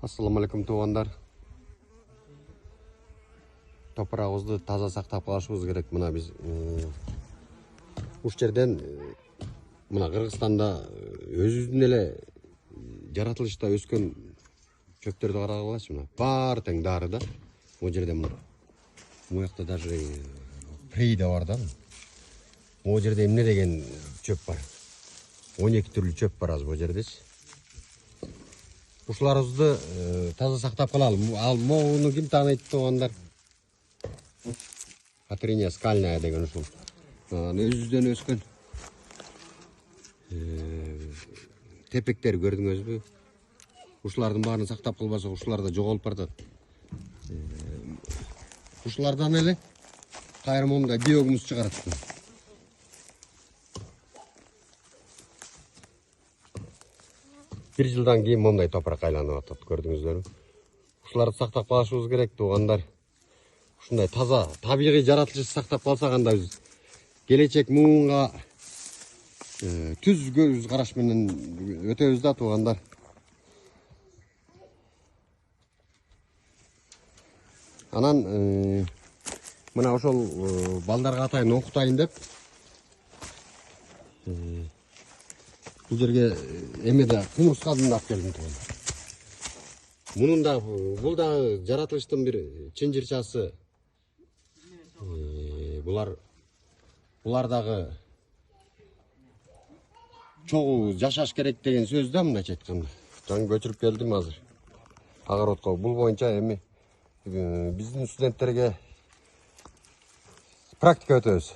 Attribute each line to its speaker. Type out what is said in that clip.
Speaker 1: Assalamu alaikum туғандар. Топырағымызды таза сақтап қалашымыз керек. Мына біз уш жерден мына Қырғызстанда өзүнүн эле жаратылышта өскөн чөптөрдү карап аласыз. Мына бар тең дары да. Бул жерде мына муякта даже прида бар да. Бул жерде эмне деген чөп бар? 12 түрлүү чөп бар азыр бул жердечи. Ушуларыбызды таза сактап калалы. Ал могуну ким тааныйт тугандар? Катериния скальная деген ушул. Өзүбүздөн өскөн тепектер көрдүңүзбү? Ушулардын баарын сактап калбасак, ушулар да жоголуп баратат. Ушулардан эле кайра мондай биогумуз чыгарат. Bir жылдан кийин мондай топурак айланып атат, көрдүңүздөрбү? Ушуларды сактап калышыбыз керек тугандар. Ушундай таза, табигый жаратылышты сактап калсак анда биз келечек муунга түз көз караш менен өтөбүз да тугандар. Анан мына ошол балдарга атайын окутайын деп бул жерге эмеде кумурскасын алып келдим тугандар. Мунун да бул да жаратылыштын бир чынжырчасы. Булар дагы чогуу жашаш керек деген сөз да, мындайча айтканда. Жаңы көчүрүп келдим азыр. Огородко. Бул боюнча эми биздин студенттерге практика өтөбүз.